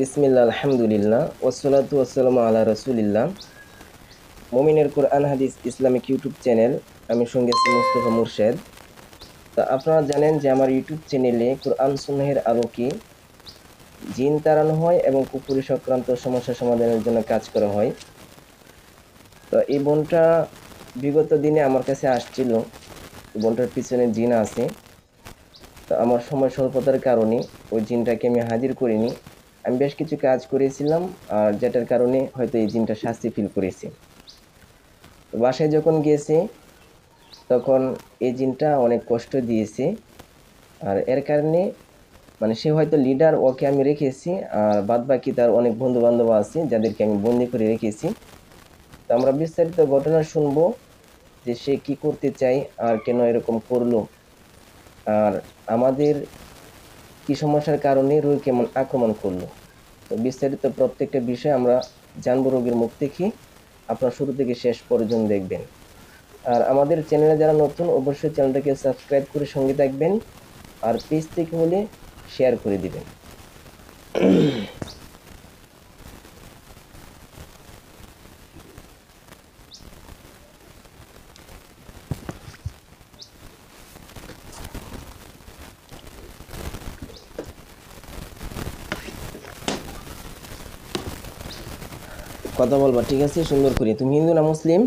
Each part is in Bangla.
বিসমিল্লাহ আলহামদুলিল্লাহ ওয়াসসালাতু ওয়াসসালামু আলা রাসূলিল্লাহ। মুমিনের কোরআন হাদিস ইসলামিক ইউটিউব চ্যানেল। আমি সঙ্গে আছি মুস্তফা মুর্শেদ। তা আপনারা জানেন যে আমার ইউটিউব চ্যানেলে কোরআন সুন্নাহের আলোকে জিন তাড়ানো হয় এবং কুফরি সংক্রান্ত সমস্যা সমাধানের জন্য কাজ করা হয়। তো এই বোনটা বিগত দিনে আমার কাছে আসছিল। এই বোনটার পিছনে জিন আছে। তো আমার সময় স্বল্পতার কারণে ওই জিনটাকে আমি হাজির করিনি। আমি বেশ কিছু কাজ করেছিলাম, আর যেটার কারণে হয়তো এই জিনটা শাস্তি ফিল করেছে। তো বাসায় যখন গিয়েছে তখন এই জিনটা অনেক কষ্ট দিয়েছে। আর এর কারণে মানে সে হয়তো লিডার, ওকে আমি রেখেছি, আর বাদ বাকি তার অনেক বন্ধু বান্ধব আছে যাদেরকে আমি বন্দি করে রেখেছি। তো আমরা বিস্তারিত ঘটনা শুনবো যে সে কি করতে চাই আর কেন এরকম করলো, আর আমাদের কি সমস্যার কারণে রোগ কেমন আক্রমণ করলো। তো বিস্তারিত প্রত্যেকটা বিষয় আমরা জানবো রোগীর মুখ থেকে। আপনারা শুরু থেকে শেষ পর্যন্ত দেখবেন। আর আমাদের চ্যানেলে যারা নতুন, অবশ্যই চ্যানেলটাকে সাবস্ক্রাইব করে সঙ্গে থাকবেন, আর পেজ থেকে হলে শেয়ার করে দিবেন। কথা বলবা, ঠিক আছে? সুন্দর করে। তুমি হিন্দু না মুসলিম?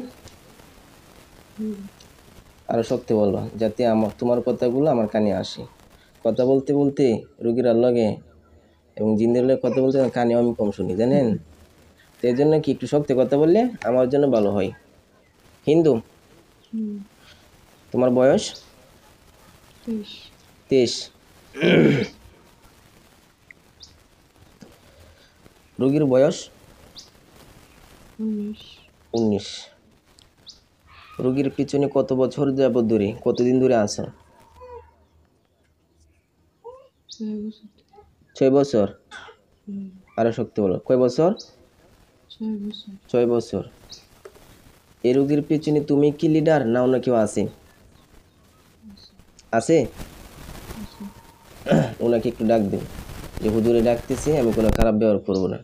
আরো শক্তি বলবা, যাতে আমার তোমার কথাগুলো আমার কানে আসে। কথা বলতে বলতে রোগীর লগে এবং জিনদের লগে কথা বলতে কানে আমি কম শুনি, জানেন? তো এই জন্য কি একটু শক্তি কথা বললে আমার জন্য ভালো হয়। হিন্দু? তোমার বয়স? 23। রোগীর বয়স? 19। রোগীর পিছনে কত বছর যাবত ধরে, কতদিন ধরে আছো? 6 বছর। আরো শক্তি বলো, কয় বছর? 6 বছর। এই রোগীর পিছনে তুমি কি লিডার না অন্য কেউ আছে? আছে? ওনাকে একটু ডাক দিন যে হুজুরে ডাকতেছে, আমি কোনো খারাপ ব্যবহার করবো না।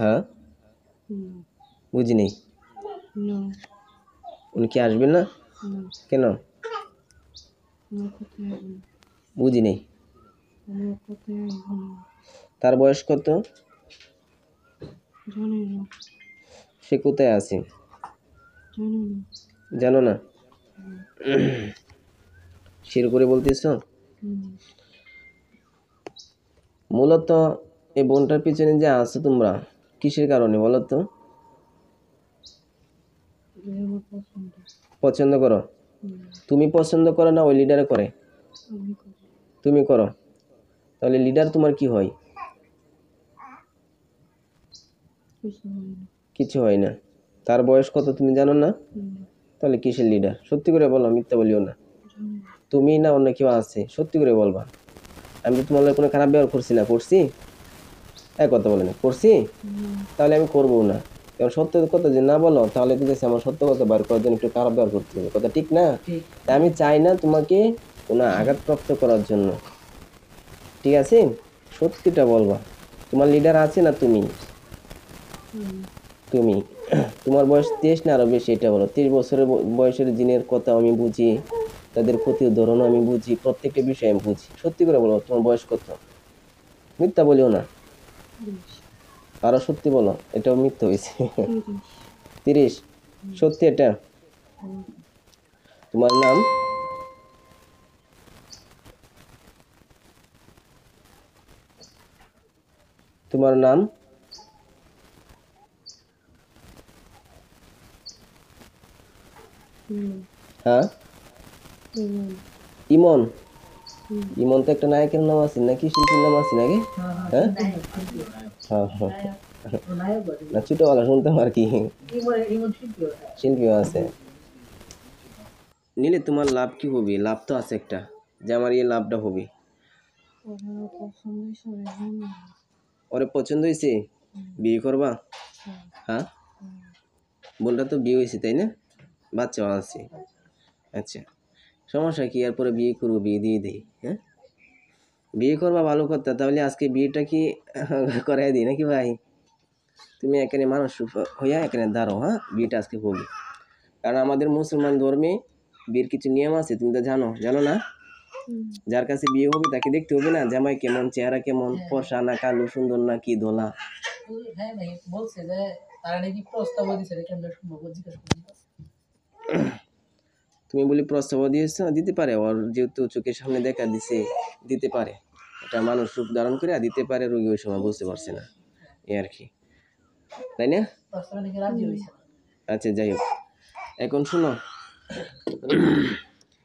হ্যাঁ, বুঝিনি। উনি কি আসবেন না? কেন? বুঝিনি। তার বয়স কত? সে কোথায় আছে জানো না? শির করে বলতেছ। মূলত এই বোনটার পিছনে যে আছো তোমরা, কিসের কারণে বলো তো? পছন্দ করো? তুমি পছন্দ করো না ওই লিডারে করে? তুমি করো। তাহলে লিডার তোমার কি হয়? কিছু হয় না। তার বয়স কত তুমি জানো না? তাহলে কিসের লিডার? সত্যি করে বলো, মিথ্যা বলিও না। তুমি না অন্য কেউ আছে? সত্যি করে বলবা। আমি তো তোমার লগে কোনো খারাপ ব্যবহার করছি না? করছি? এক কথা বলে না করছি? তাহলে আমি করবো না। কারণ সত্য কথা যে না বলো, তাহলে কিন্তু আমার সত্য কথা বার করার জন্য একটু খারাপ ব্যবহার করতে হবে। কথা ঠিক না? তাই আমি চাই না তোমাকে কোনো আঘাতপ্রাপ্ত করার জন্য। ঠিক আছে? সত্যিটা বলবা। তোমার লিডার আছে না তুমি? তুমি। তোমার বয়স 23 না আরো বেশি, এটা বলো। 30 বছরের বয়সের জিনের কথা আমি বুঝি, তাদের ক্ষতির ধরনও আমি বুঝি, প্রত্যেকটা বিষয় আমি বুঝি। সত্যি করে বলো, তোমার বয়স কত? মিথ্যা বলিও না। আরো সত্যি বলো, এটাও মিথ্যা হয়েছে। 30? সত্যি এটা? তোমার নাম? তোমার নাম? হ্যাঁ, ইমন। ইমন তো একটা নায়কের নাম আছে নাকি, শিল্পীর নাম আছে নাকি? হ্যাঁ হ্যাঁ হ্যাঁ। না, ছোটবেলা শুনতাম আর কি। শিল্পীও আছে। নিলে তোমার লাভ কি হবে? লাভ তো আছে একটা, যে আমার এই লাভটা হবে। ওরে পছন্দ হয়েছে? বিয়ে করবা? হ্যাঁ, বোনটা তো বিয়ে হয়েছে তাই না? বাচ্চাও আছে। আচ্ছা, সমস্যা কি? এরপরে বিয়ে করবো, বিয়ে দিয়ে দেই। হ্যাঁ, বিয়ে করবা ভালো কথা, তাহলে আজকে বিয়েটা কি করাই দিই নাকি ভাই? তুমি এখানে মানুষ হইয়া এখানে দাঁড়ো, হ্যাঁ, বিয়েটা আজকে হবে। কারণ আমাদের মুসলমান ধর্মে বিয়ের কিছু নিয়ম আছে, তুমি তো জানো, জানো না? যার কাছে বিয়ে হবে তাকে দেখতে হবে না জামাই কেমন, চেহারা কেমন, ফর্সা না কালো, সুন্দর না কি ধোলা। হ্যাঁ ভাই বলছে যে তারা নাকি প্রস্তাব দিয়েছে, কেমন সম্ভব জিজ্ঞেস করছি। তুমি বলি প্রস্তাব দিয়েছ, দিতে পারে, ওর যেহেতু চোখের সামনে দেখা দিছে দিতে পারে, এটা মানুষ রূপ ধারণ করে দিতে পারে, রোগী ওই সময় বুঝতে পারছে না, এই আর কি, তাই না? প্রস্তাবে নাকি রাজি হয়েছে। আচ্ছা যাই হোক, এখন শুনো,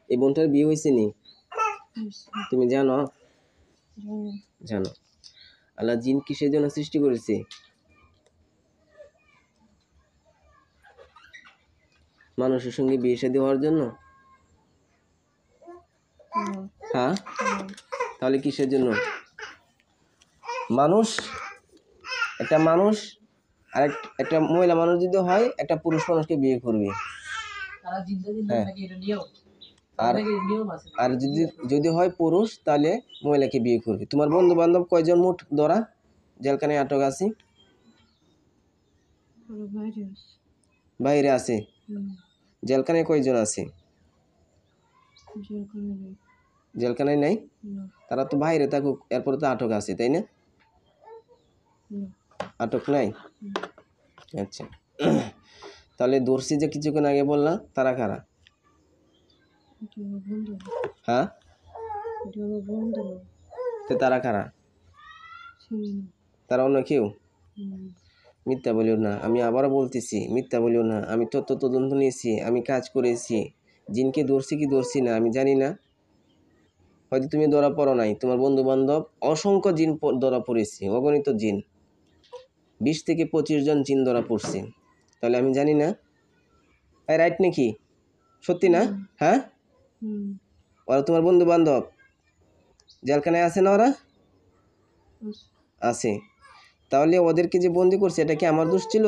এই বোনটার বিয়ে হয়েছে নি? তুমি জানো? জানো। আল্লাহ জিন কিসের জন্য সৃষ্টি করেছে? মানুষের সঙ্গে বিয়ে শাদী হওয়ার জন্য? হ্যাঁ, তাহলে কিসের জন্য? মানুষ, একটা মানুষ আর একটা মহিলা মানুষ যদি হয়, একটা পুরুষ মানুষকে বিয়ে করবে। হ্যাঁ, আর আর যদি যদি হয় পুরুষ, তাহলে মহিলাকে বিয়ে করবে। তোমার বন্ধু বান্ধব কয়জন মোট ধরা জেলখানায় আটক আছে? বাইরে আছে। জেলখানায় কয়জন আছে? জেলখানায় নাই, তারা তো বাইরে থাকুক, এরপরে তো আটক আছে, তাই না? আটক নাই। আচ্ছা, তাহলে দর্শি যে কিছুক্ষণ আগে বললাম, তারা কারা? হ্যাঁ, তো তারা কারা? তারা অন্য কেউ? মিথ্যা বলিও না, আমি আবারও বলতেছি, মিথ্যা বলিও না। আমি তথ্য তদন্ত নিয়েছি, আমি কাজ করেছি। জিনকে ধরছি কি ধরছি না আমি জানি না, হয়তো তুমি ধরা পড়ো নাই, তোমার বন্ধু বান্ধব অসংখ্য জিন ধরা পড়েছে, অগণিত জিন, 20 থেকে 25 জন জিন ধরা পড়ছে, তাহলে আমি জানি না? রাইট নাকি? সত্যি না? হ্যাঁ, ওরা তোমার বন্ধু বান্ধব, জেলখানায় আছে না ওরা? আছে। তাহলে ওদেরকে যে বন্দি করছে, এটা কি আমার দোষ ছিল?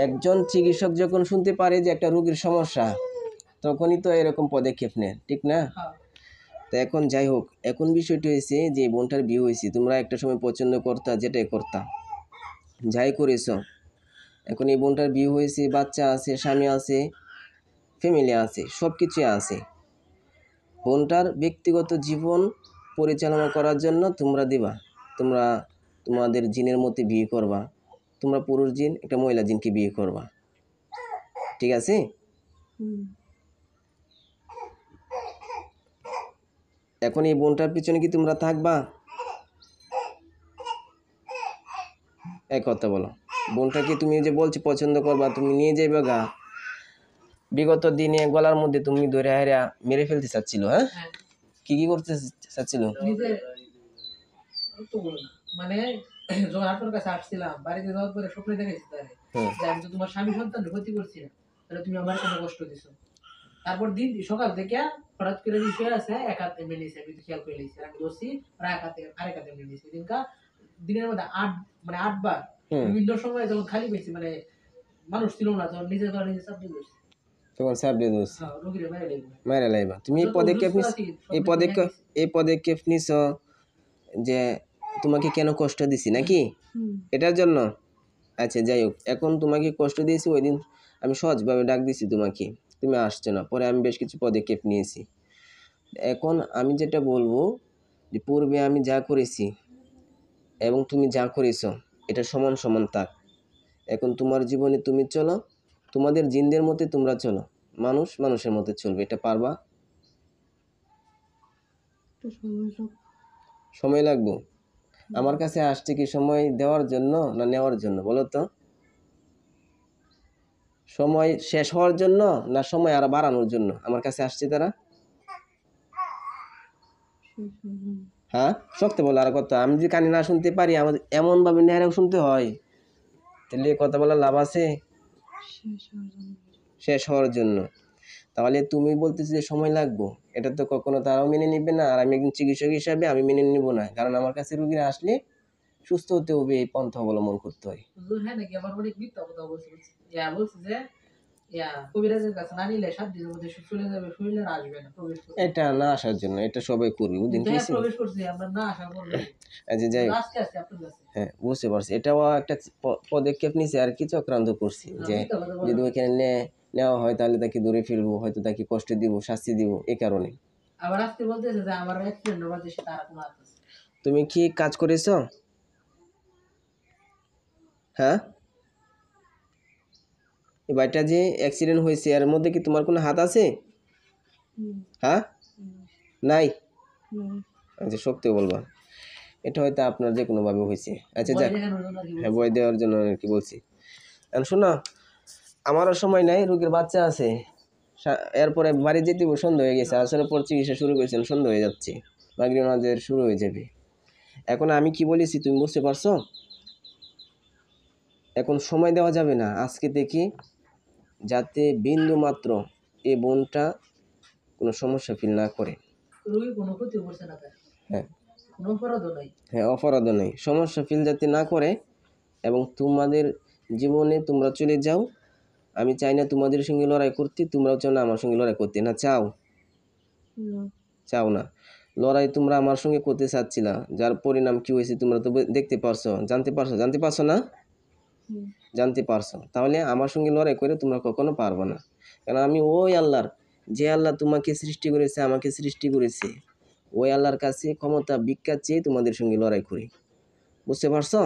একজন চিকিৎসক যখন শুনতে পারে যে একটা রোগীর সমস্যা, তখনই তো এরকম পদক্ষেপ নেয়, ঠিক না? তো এখন যাই হোক, এখন বিষয়টি হয়েছে যে বোনটার বিয়ে হয়েছে, তোমরা একটা সময় পছন্দ করতা, যেটাই করতা, যাই করেছ, এখন এই বোনটার বিয়ে হয়েছে, বাচ্চা আছে, স্বামী আছে, ফ্যামিলি আছে, সব কিছুই আছে। বোনটার ব্যক্তিগত জীবন পরিচালনা করার জন্য তোমরা দিবা, তোমরা তোমাদের জিনের মধ্যে বিয়ে করবা, তোমরা পুরুষ জিন একটা মহিলা জিনকে বিয়ে করবা, ঠিক আছে? এখন এই বোনটার পিছনে কি তোমরা থাকবা? এক কথা বলো, বোনটাকে তুমি যে বলছি পছন্দ করবা, তুমি নিয়ে যাইবা গা, বিগত দিনে গলার মধ্যে তুমি ধরে হারা মেরে ফেলতে চাচ্ছিল, হ্যাঁ? কি কি করতে চাচ্ছিল? মানে যখন আপনার কাছে আসছিলাম, বাড়িতে যাওয়ার পরে স্বপ্নে দেখেছি তারে যে আমি তো তোমার স্বামী সন্তান ক্ষতি করছি না, তাহলে তুমি আমার কোনো কষ্ট দিছো। তারপর দিন সকাল থেকে হঠাৎ করে বিষয় আছে, এক হাতে এমনি নিয়েছে, আমি তো খেয়াল করে নিয়েছি, আমি ধরছি আর আরেক হাতে এমনি নিয়েছি। দিনের মধ্যে 8 বার বিভিন্ন সময় যখন খালি পেয়েছি, মানে মানুষ ছিল না, তখন নিজে চাপ দিয়ে ধরছি, তখন সাপ দিয়ে দোষ রোগীরা মেরে লাইবা। তুমি এই পদক্ষেপ নিছ যে তোমাকে কেন কষ্ট দিছি নাকি এটার জন্য? আচ্ছা যাই হোক, এখন তোমাকে কষ্ট দিয়েছি, ওই দিন আমি সহজভাবে ডাক দিছি তোমাকে, তুমি আসছো না, পরে আমি বেশ কিছু পদক্ষেপ নিয়েছি। এখন আমি যেটা বলবো যে পূর্বে আমি যা করেছি এবং তুমি যা করেছ, এটা সমান সমান থাক। এখন তোমার জীবনে তুমি চলো, তোমাদের জিনদের মতে তোমরা চলো, মানুষ মানুষের মতে চলবে, এটা পারবা? সময় লাগবে। আমার কাছে আসছে কি সময় দেওয়ার জন্য না নেওয়ার জন্য, বলো তো? সময় শেষ হওয়ার জন্য না সময় আরো বাড়ানোর জন্য আমার কাছে আসছে তারা? হ্যাঁ, সত্যি বলো। আর কথা, আমি যদি কানে না শুনতে পারি, আমাদের এমন ভাবে নেহারেও শুনতে হয়, তাহলে কথা বলার লাভ আছে? শেষ হওয়ার জন্য। তাহলে তুমি বলতেছি যে সময় লাগবো, এটা তো কখনো তারাও মেনে নিবে না, আর আমি একজন চিকিৎসক হিসাবে আমি মেনে নিব না, কারণ আমার কাছে রোগীরা আসলে সুস্থ হতে হবে, এই পন্থা অবলম্বন করতে হয়। হ্যাঁ নাকি আবার অনেক মিথ্যা কথা বলছে যে কবিরাজের কাছে না নিলে 7 দিনের মধ্যে চলে যাবে, শরীরে আর আসবে না, প্রবেশ করবে। এটা না আসার জন্য এটা সবাই করবে, বুঝলেন কিন্তু কি হ্যাঁ, হয়েছে? প্রবেশ করছে, আমরা না আসা পর্যন্ত। আচ্ছা যাই হোক, আজকে আসছে আপনার কাছে। হ্যাঁ বুঝতে পারছি, এটাও একটা পদক্ষেপ নিছে আর কি, চক্রান্ত করছি যে মিথ্যা কথা বলা যদি না। ওইখানে নেওয়া হয় তাহলে তাকে ধরে ফেলবো, হয়তো তাকে কষ্ট দিব, শাস্তি দিব, এই কারণে। আবার আজকে বলতেছে যে আমার অ্যাক্সিডেন্ট হওয়ার দেশে তারা কোনো হাত আছে। তুমি কি কাজ করেছো? হ্যাঁ, এই বাড়িটা যে অ্যাক্সিডেন্ট হয়েছে এর মধ্যে কি তোমার কোনো হাত আছে? হ্যাঁ, নাই? আচ্ছা সত্যি বলবা, এটা হয়তো আপনার যে কোনোভাবে হয়েছে। আচ্ছা ভয় যাক, দেখানোর জন্য আর কি হ্যাঁ বলছে। ভয় দেওয়ার জন্য আর কি বলছি। এখন শোনো, আমারও সময় নাই, রোগীর বাচ্চা আছে, এরপরে বাড়ি যেতে হবে, সন্ধ্যা হয়ে গেছে, আসলে পর চিকিৎসা শুরু করেছেন, সন্ধ্যা হয়ে যাচ্ছে, মাগরিব নামাজের শুরু হয়ে যাবে। এখন আমি কি বলেছি তুমি বুঝতে পারছো? এখন সময় দেওয়া যাবে না আজকে থেকে, যাতে বিন্দু মাত্র এই বোনটা কোনো সমস্যা ফিল না করে। রোগী কোনো ক্ষতি করছে না তার, হ্যাঁ কোনো অপরাধও নাই। হ্যাঁ, অপরাধ নেই, সমস্যা ফিল যাতে না করে, এবং তোমাদের জীবনে তোমরা চলে যাও। আমি চাই না তোমাদের সঙ্গে লড়াই করতে, তোমরাও চাও না আমার সঙ্গে লড়াই করতে, না চাও? চাও না, লড়াই তোমরা আমার সঙ্গে করতে চাচ্ছিলা, যার পরিণাম কি হয়েছে তোমরা তো দেখতে পারছো, জানতে পারছো না? জানতে পারছো, তাহলে আমার সঙ্গে লড়াই করে তোমরা কখনো পারবে না। কারণ আমি ওই আল্লাহর, যে আল্লাহ তোমাকে সৃষ্টি করেছে, আমাকে সৃষ্টি করেছে, ওই আল্লাহর কাছে ক্ষমতা ভিক্ষা চেয়ে তোমাদের সঙ্গে লড়াই করি। বুঝতে পারছো?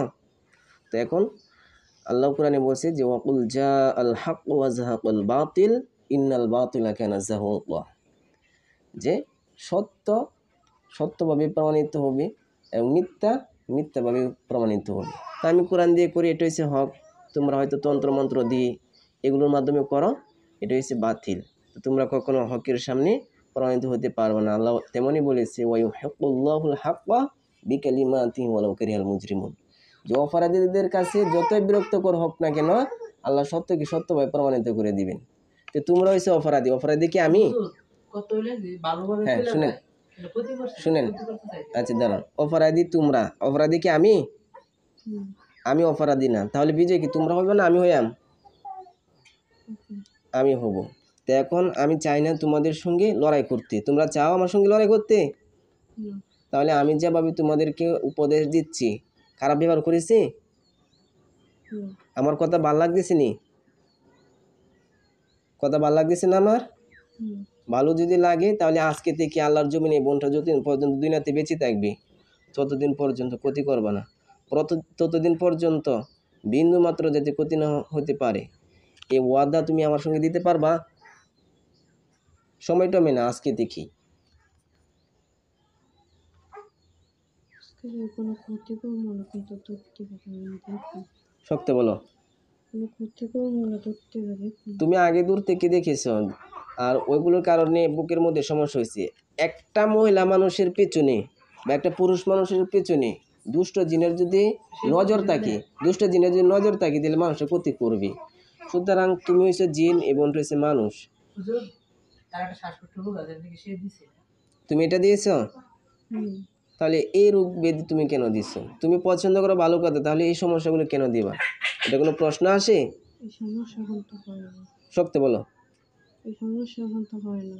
তো এখন আল্লাহ কোরআনে বলছে যে ওয়াকুল জা আল হক ওয়া জাহাকাল বাতিল ইন্নাল বাতিলা কানা যাহুকা, যে সত্য সত্যভাবে প্রমাণিত হবে এবং মিথ্যা মিথ্যাভাবে প্রমাণিত হবে। তা আমি কোরআন দিয়ে করি, এটা হচ্ছে হক। তোমরা হয়তো তন্ত্রমন্ত্র দিয়ে এগুলোর মাধ্যমে করো, এটা হচ্ছে বাতিল। তো তোমরা কখনো হকের সামনে প্রমাণিত হতে পারবে না। আল্লাহ তেমনই বলেছে ওয়ায়ুহিক্কুল্লাহুল হাক্কা বিকালিমাতিহি ওয়ালাউ কারিহাল মুজরিমুন, যে অপরাধীদের কাছে যতই বিরক্তকর হোক না কেন, আল্লাহ সত্যকে সত্যভাবে প্রমাণিত করে দিবেন। তো তোমরা হচ্ছে অপরাধী কি আমি? হুজুর, কত হইলে যে ভালোভাবে হ্যাঁ চলে শুনেন, যায়, কিন্তু ক্ষতি করছে না, শুনেন, ক্ষতি করতে চাইছে। আচ্ছা দাঁড়ান, অপরাধী তোমরা, অপরাধী কি আমি? আমি অপরাধী না, তাহলে বিজয় কি তোমরা হবে না আমি হইয়াম? আমি হব। তো এখন আমি চাই না তোমাদের সঙ্গে লড়াই করতে, তোমরা চাও আমার সঙ্গে লড়াই করতে? তাহলে আমি যেভাবে তোমাদেরকে উপদেশ দিচ্ছি, খারাপ ব্যবহার করেছি? আমার কথা ভাল লাগতেছে নি? কথা ভাল লাগতেছে না আমার? ভালো যদি লাগে তাহলে আজকে থেকে আল্লাহর জমিনে এই বোনটা যতদিন পর্যন্ত দুনিয়াতে বেঁচে থাকবে ততদিন পর্যন্ত ক্ষতি করবে না, ততদিন পর্যন্ত বিন্দু মাত্র যাতে ক্ষতি না হতে পারে, এই ওয়াদা তুমি আমার সঙ্গে দিতে পারবা? সময়টা মেনে আজকে দেখি। কোনো ক্ষতি করবো না, কিন্তু ধরতে পারবো না। শক্ত বলো। কোনো ক্ষতি করবো না, ধরতে পারবো। তুমি আগে দূর থেকে দেখেছো, আর ওইগুলোর কারণে বুকের মধ্যে সমস্যা হয়েছে। একটা মহিলা মানুষের পেছনে বা একটা পুরুষ মানুষের পেছনে দুষ্ট জিনের যদি নজর থাকে, দুষ্ট জিনের যদি নজর থাকে তাহলে মানুষের ক্ষতি করবে। সুতরাং তুমি হয়েছে জিন এবং হয়েছে মানুষ। হুজুর, তার একটা শ্বাসকষ্ট রোগ আছে, নাকি সে দিছে? তুমি এটা দিয়েছো, তাহলে এই রোগ ব্যাধি তুমি কেন দিছো? তুমি পছন্দ করো ভালো কথা, তাহলে এই সমস্যাগুলো কেন দিবা? এটা কোনো প্রশ্ন আসে? এই সমস্যা এখন তো হয় না, সত্যি বলো। এই সমস্যা এখন তো হয় না।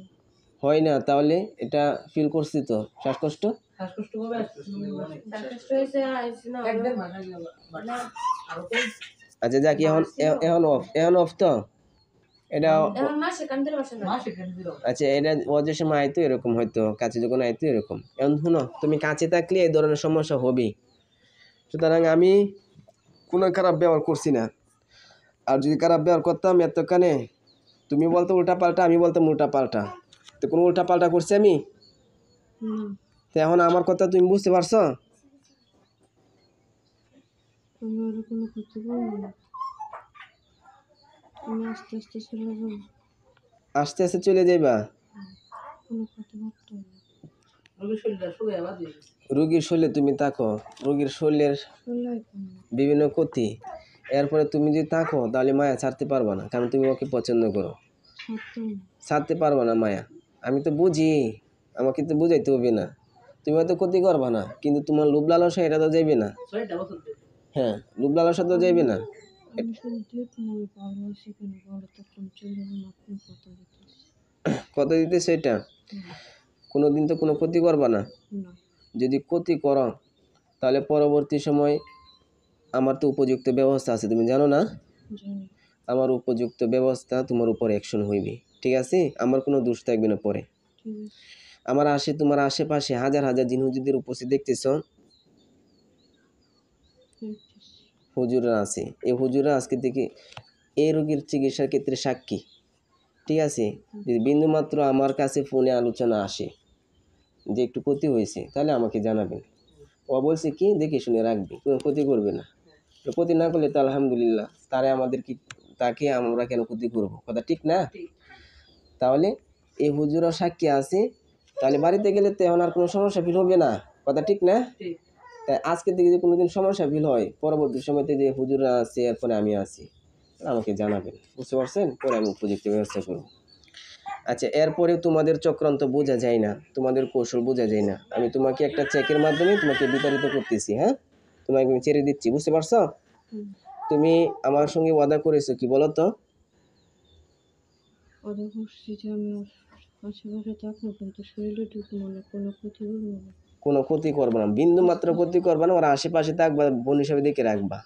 হয় না, তাহলে এটা ফিল করছি তো শ্বাসকষ্ট। শ্বাসকষ্ট কবে আসছে? শ্বাসকষ্ট হয়েছে না, 1-1.5 মাস আগে না, আরো কম। আচ্ছা যাক, এখন অফ তো এটা। এখন মাসে কান্দের বাসা না। মাসে কেন দিল? আচ্ছা এটা ও যে সময় আইতো এরকম, হয়তো কাছে যখন আইতো এরকম। এখন শুনো, তুমি কাছে থাকলে এই ধরনের সমস্যা হবেই। সুতরাং আমি কোনো খারাপ ব্যবহার করছি না, আর যদি খারাপ ব্যবহার করতাম এতক্ষণে তুমি বলতো উল্টা পাল্টা, আমি বলতাম উল্টা পাল্টা, তো কোনো উল্টা পাল্টা করছি আমি? তো এখন আমার কথা তুমি বুঝতে পারছো? আমি আর কোনো ক্ষতি করবো না, আমি আস্তে আস্তে চলে যাবো, আস্তে আস্তে চলে যাইবা? কোনো ক্ষতি করতে হবে না। রোগীর শরীরটা শুয়ে আবার দিয়ে দিছে। রোগীর শরীরে তুমি থাকো, রোগীর শরীরের চলাই কম বিভিন্ন ক্ষতি, এরপরে তুমি যদি থাকো তাহলে মায়া ছাড়তে পারবা না, কারণ তুমি ওকে পছন্দ করো। ছাড়তে না, ছাড়তে পারবা না মায়া, আমি তো বুঝি, আমাকে তো বুঝাইতে হবে না। তুমি হয়তো ক্ষতি করবা না, কিন্তু তোমার লোভ লালসা এটা তো যাইবে না। 6টা বছর ধরে। হ্যাঁ, লোভ লালসা তো যাইবে না। আমি শুধু দেখুন আমি পারবো সেখানে বলো তখন চলে যাবো আপনি কথা দিতেছি কত দিতেছে এটা? হুম, কোনো দিন তো কোনো ক্ষতি করবা না। না যদি ক্ষতি করো তাহলে পরবর্তী সময় আমার তো উপযুক্ত ব্যবস্থা আছে, তুমি জানো না? জানি আমার উপযুক্ত ব্যবস্থা তোমার উপর অ্যাকশন হইবে, ঠিক আছে? আমার কোনো দোষ থাকবে না পরে। ঠিক আছে আমার তোমার আশেপাশে হাজার হাজার জিন হুজুরদের উপস্থিত দেখতেছ, দেখতেছি হুজুররা আছে। এই হুজুররা আজকে থেকে এই রোগীর চিকিৎসার ক্ষেত্রে সাক্ষী, ঠিক আছে? যদি বিন্দুমাত্র আমার কাছে ফোনে আলোচনা আসে যে একটু ক্ষতি হয়েছে, তাহলে আমাকে জানাবেন। ও বলছে কি দেখে শুনে রাখবি, কোনো ক্ষতি করবে না। ক্ষতি না করলে তো আলহামদুলিল্লাহ, তাকে আমরা কেন ক্ষতি করবো? কথা ঠিক না? ঠিক তাহলে এই হুজুরও সাক্ষী আছে, তাহলে বাড়িতে গেলে তো এখন আর কোনো সমস্যা ফিল হবে না। কথা ঠিক না? ঠিক তাই আজকে থেকে যদি কোনোদিন সমস্যা ফিল হয়, পরবর্তী সময়তে যে হুজুররা আছে এরপরে আমি আছি, আমাকে জানাবেন, বুঝতে পারছেন? পরে আমি উপযুক্ত ব্যবস্থা করব। আচ্ছা, এরপরে তোমাদের চক্রান্ত বোঝা যায় না, তোমাদের কৌশল বোঝা যায় না, আমি তোমাকে একটা চেকের মাধ্যমে তোমাকে বিতাড়িত করতেছি। হ্যাঁ, তোমাকে আমি ছেড়ে দিচ্ছি, বুঝতে পারছো? হুম তুমি আমার সঙ্গে ওয়াদা করেছো কি বলো তো? কথা করছি যে আমি ওর আশেপাশে থাকবো কিন্তু শরীরে ঢুকবো না কোনো ক্ষতি করবো না কোনো ক্ষতি করবে না, বিন্দু মাত্র ক্ষতি করবে না, ওরা আশেপাশে থাকবা, বোন হিসাবে দেখে রাখবা।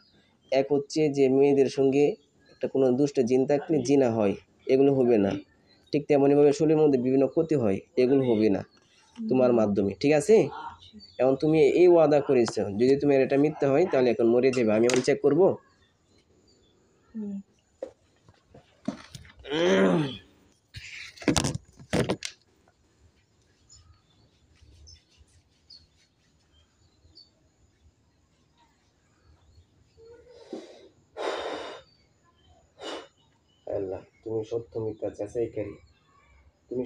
এক হচ্ছে যে মেয়েদের সঙ্গে একটা কোনো দুষ্ট জিন থাকলে জিনা হয়, এগুলো হবে না। ঠিক তেমনইভাবে শরীরের মধ্যে বিভিন্ন ক্ষতি হয়, এগুলো হবে না তোমার মাধ্যমে, ঠিক আছে? এখন তুমি এই ওয়াদা করেছো, যদি তুমি এটা মিথ্যা হয় তাহলে এখন মরে যাবে। আমি এখন চেক করবো। হুম আল্লাহ, তুমি সত্য মিথ্যা যাচাইকারী, তুমি